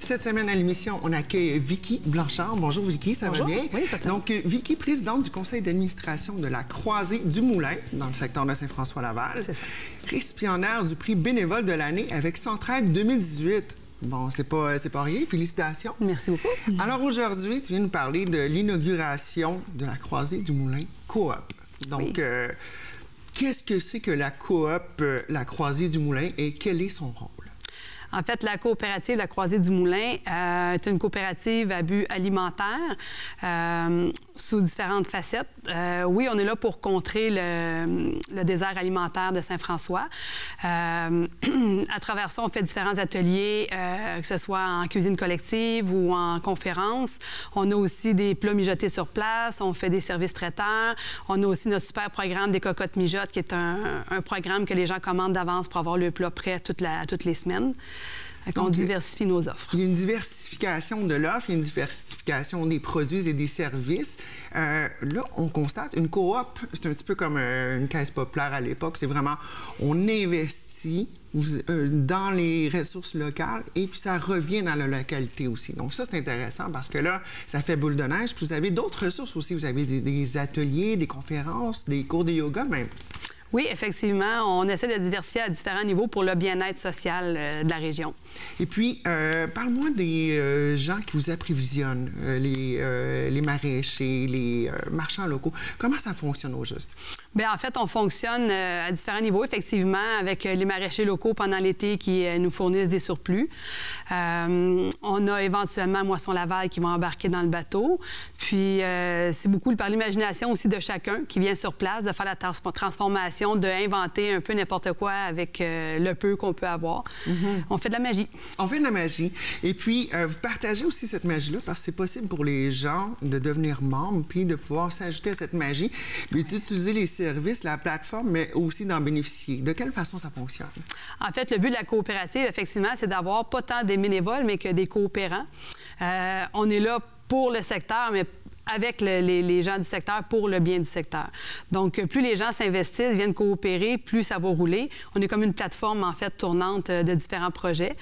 Cette semaine à l'émission, on accueille Vicky Blanchard. Bonjour Vicky, ça va bien? Oui, ça va. Donc, Vicky, présidente du conseil d'administration de la Croisée du Moulin, dans le secteur de Saint-François-Laval. C'est ça. Récipiendaire du prix bénévole de l'année avec Centraide 2018. Bon, c'est pas rien. Félicitations. Merci beaucoup. Alors aujourd'hui, tu viens nous parler de l'inauguration de la Croisée du Moulin Coop. Donc, oui. Qu'est-ce que c'est que la Coop, la Croisée du Moulin, et quel est son rôle? En fait, la coopérative La Croisée du Moulin est une coopérative à but alimentaire sous différentes facettes. Oui, on est là pour contrer le désert alimentaire de Saint-François. À travers ça, on fait différents ateliers, que ce soit en cuisine collective ou en conférence. On a aussi des plats mijotés sur place. On fait des services traiteurs. On a aussi notre super programme des cocottes mijotes, qui est un programme que les gens commandent d'avance pour avoir le plat prêt toutes les semaines. On diversifie nos offres. Il y a une diversification de l'offre, il y a une diversification des produits et des services. Là, on constate une coop, c'est un petit peu comme une caisse populaire à l'époque. C'est vraiment, on investit dans les ressources locales et puis ça revient dans la localité aussi. Donc ça, c'est intéressant parce que là, ça fait boule de neige. Puis vous avez d'autres ressources aussi. Vous avez des ateliers, des conférences, des cours de yoga même. Oui, effectivement, on essaie de diversifier à différents niveaux pour le bien-être social de la région. Et puis, parle-moi des gens qui vous approvisionnent, les maraîchers, les marchands locaux. Comment ça fonctionne au juste? Bien, en fait, on fonctionne à différents niveaux, effectivement, avec les maraîchers locaux pendant l'été qui nous fournissent des surplus. On a éventuellement Moisson Laval qui vont embarquer dans le bateau. Puis, c'est beaucoup par l'imagination aussi de chacun qui vient sur place de faire la transformation, d'inventer un peu n'importe quoi avec le peu qu'on peut avoir. On fait de la magie. On fait de la magie. Et puis, vous partagez aussi cette magie-là parce que c'est possible pour les gens de devenir membres puis de pouvoir s'ajouter à cette magie, puis d'utiliser les services, la plateforme, mais aussi d'en bénéficier. De quelle façon ça fonctionne? En fait, le but de la coopérative, effectivement, c'est d'avoir pas tant des bénévoles, mais que des coopérants. On est là pour le secteur, mais avec les gens du secteur pour le bien du secteur. Donc, plus les gens s'investissent, viennent coopérer, plus ça va rouler. On est comme une plateforme, en fait, tournante de différents projets.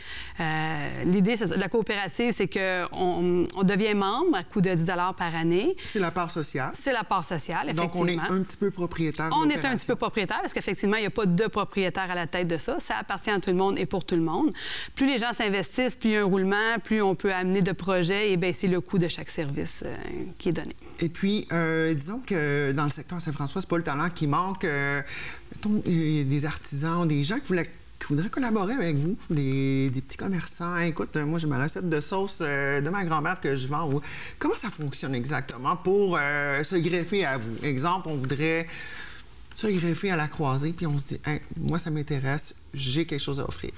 L'idée de la coopérative, c'est qu'on devient membre à coût de 10 $ par année. C'est la part sociale. C'est la part sociale, effectivement. Donc, on est un petit peu propriétaire de On est un petit peu propriétaire parce qu'effectivement, il n'y a pas de propriétaire à la tête de ça. Ça appartient à tout le monde et pour tout le monde. Plus les gens s'investissent, plus il y a un roulement, plus on peut amener de projets et baisser le coût de chaque service qui est donné. Et puis, disons que dans le secteur Saint-François, c'est pas le talent qui manque. Il y a des artisans, des gens qui voudraient collaborer avec vous, des petits commerçants. Écoute, moi, j'ai ma recette de sauce de ma grand-mère que je vends. Comment ça fonctionne exactement pour se greffer à vous? Exemple, on voudrait se greffer à la Croisée, puis on se dit, hey, moi, ça m'intéresse, j'ai quelque chose à offrir.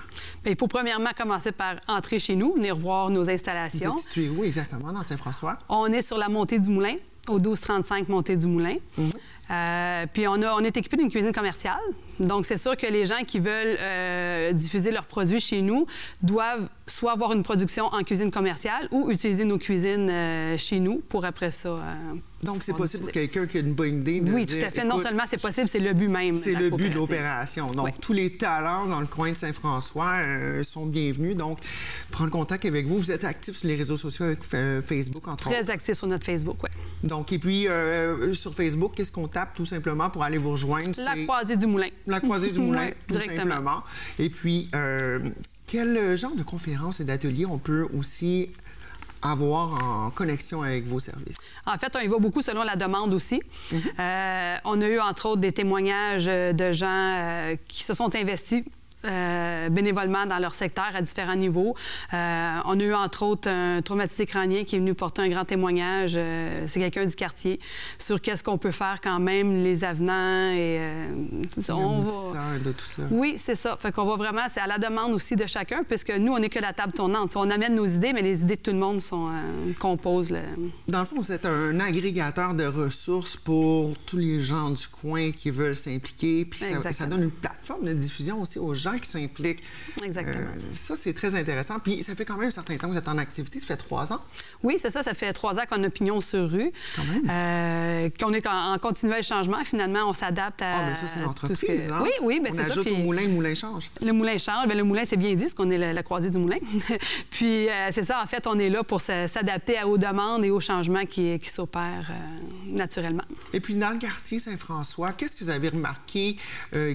Bien, il faut premièrement commencer par entrer chez nous, venir voir nos installations. Vous êtes situé où exactement dans Saint-François? On est sur la montée du Moulin, au 1235 montée du Moulin. Puis on est équipé d'une cuisine commerciale. Donc, c'est sûr que les gens qui veulent diffuser leurs produits chez nous doivent soit avoir une production en cuisine commerciale ou utiliser nos cuisines chez nous pour après ça... Donc, c'est possible pour quelqu'un qui a une bonne idée de Oui, dire, tout à fait. Non seulement c'est possible, c'est le but même. C'est le but de l'opération. Donc, oui. Tous les talents dans le coin de Saint-François sont bienvenus. Donc, prendre contact avec vous. Vous êtes actif sur les réseaux sociaux avec Facebook, entre autres. Très actif sur notre Facebook, oui. Donc, et puis, sur Facebook, qu'est-ce qu'on tape tout simplement pour aller vous rejoindre? La Croisée du Moulin. La Croisée du Moulin, oui, tout simplement. Et puis, quel genre de conférences et d'ateliers on peut aussi avoir en connexion avec vos services? En fait, on y va beaucoup selon la demande aussi. On a eu, entre autres, des témoignages de gens qui se sont investis bénévolement dans leur secteur à différents niveaux. On a eu, entre autres, un traumatisé crânien qui est venu porter un grand témoignage. C'est quelqu'un du quartier sur qu'est-ce qu'on peut faire quand même, les avenants et... de tout ça. Oui, c'est ça. Fait qu'on va vraiment... C'est à la demande aussi de chacun, puisque nous, on n'est que la table tournante. On amène nos idées, mais les idées de tout le monde composent le... Dans le fond, vous êtes un agrégateur de ressources pour tous les gens du coin qui veulent s'impliquer. Puis ça donne une plateforme de diffusion aussi aux gens gens qui s'impliquent. Exactement. Ça, c'est très intéressant. Puis ça fait quand même un certain temps que vous êtes en activité. Ça fait 3 ans? Oui, c'est ça. Ça fait 3 ans qu'on a pignon sur rue. Quand même. Qu'on est en continuel changement. Finalement, on s'adapte à mais ça, c'est l'entreprise, tout ce que... hein? Oui, bien, c'est ça. On ajoute puis... au moulin, le moulin change. Le moulin change. Bien, le moulin, c'est bien dit, parce qu'on est la croisée du moulin. Puis c'est ça, en fait, on est là pour s'adapter aux demandes et aux changements qui s'opèrent naturellement. Et puis, dans le quartier Saint-François, qu'est-ce que vous avez remarqué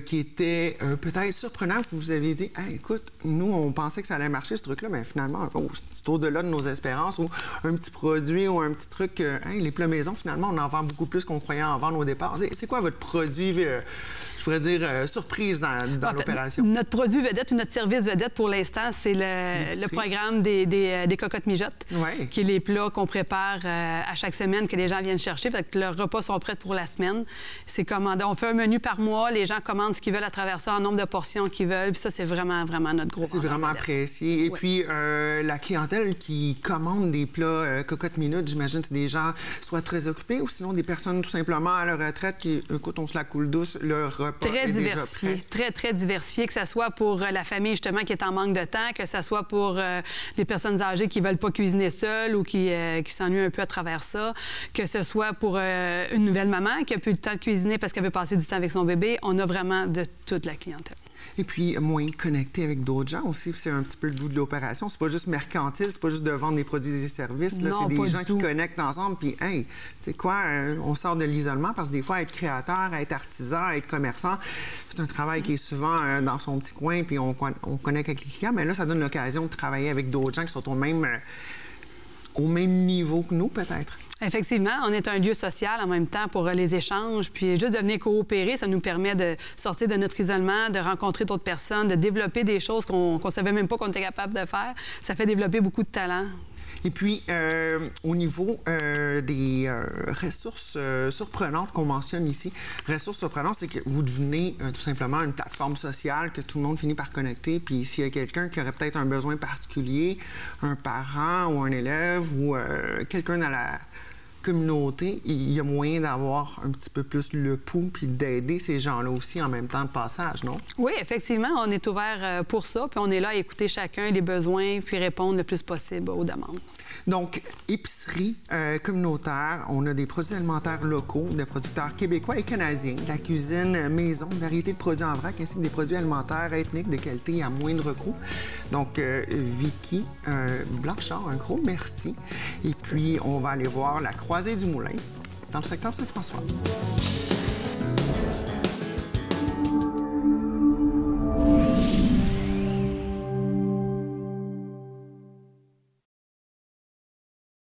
qui était peut-être surprenant? Vous avez dit, hey, écoute, nous, on pensait que ça allait marcher, ce truc-là, mais finalement, c'est au-delà de nos espérances. Ou un petit produit ou un petit truc, les plats maison, finalement, on en vend beaucoup plus qu'on croyait en vendre au départ. C'est quoi votre produit, je pourrais dire, surprise dans l'opération? Notre produit vedette ou notre service vedette, pour l'instant, c'est le programme des cocottes mijotes, qui est les plats qu'on prépare à chaque semaine, que les gens viennent chercher. Fait que leurs repas sont prêts pour la semaine. C'est commandé. On fait un menu par mois. Les gens commandent ce qu'ils veulent à travers ça, en nombre de portions qu'ils veulent. Puis ça, c'est vraiment, vraiment notre gros. C'est vraiment apprécié. Et puis, la clientèle qui commande des plats cocottes minutes, j'imagine que c'est des gens soit très occupés ou sinon des personnes tout simplement à leur retraite qui, écoute, on se la coule douce, leur repas très est diversifié, déjà prêt. très diversifié, que ce soit pour la famille, justement, qui est en manque de temps, que ce soit pour les personnes âgées qui veulent pas cuisiner seules ou qui s'ennuient un peu à travers ça, que ce soit pour une nouvelle maman qui a plus de temps de cuisiner parce qu'elle veut passer du temps avec son bébé. On a vraiment de toute la clientèle. Et puis, moyen de connecter avec d'autres gens aussi, c'est un petit peu le goût de l'opération. C'est pas juste mercantile, c'est pas juste de vendre des produits et des services. C'est des gens qui connectent ensemble. Puis, hey, tu sais quoi, on sort de l'isolement parce que des fois, être créateur, être artisan, être commerçant, c'est un travail qui est souvent dans son petit coin, puis on connecte avec les clients. Mais là, ça donne l'occasion de travailler avec d'autres gens qui sont au même niveau que nous, peut-être. Effectivement, on est un lieu social en même temps pour les échanges. Puis juste de venir coopérer, ça nous permet de sortir de notre isolement, de rencontrer d'autres personnes, de développer des choses qu'on ne savait même pas qu'on était capable de faire. Ça fait développer beaucoup de talent. Et puis, au niveau des ressources surprenantes qu'on mentionne ici, ressources surprenantes, c'est que vous devenez tout simplement une plateforme sociale que tout le monde finit par connecter. Puis s'il y a quelqu'un qui aurait peut-être un besoin particulier, un parent ou un élève ou quelqu'un dans la communauté, il y a moyen d'avoir un petit peu plus le pouls puis d'aider ces gens-là aussi en même temps de passage, non? Oui, effectivement, on est ouvert pour ça, puis on est là à écouter chacun les besoins puis répondre le plus possible aux demandes. Donc, épicerie communautaire, on a des produits alimentaires locaux, des producteurs québécois et canadiens, de la cuisine maison, une variété de produits en vrac, ainsi que des produits alimentaires ethniques de qualité à moindre coût. Donc, Vicky Blanchard, un gros merci. Et puis, on va aller voir la Croisée du Moulin dans le secteur Saint-François.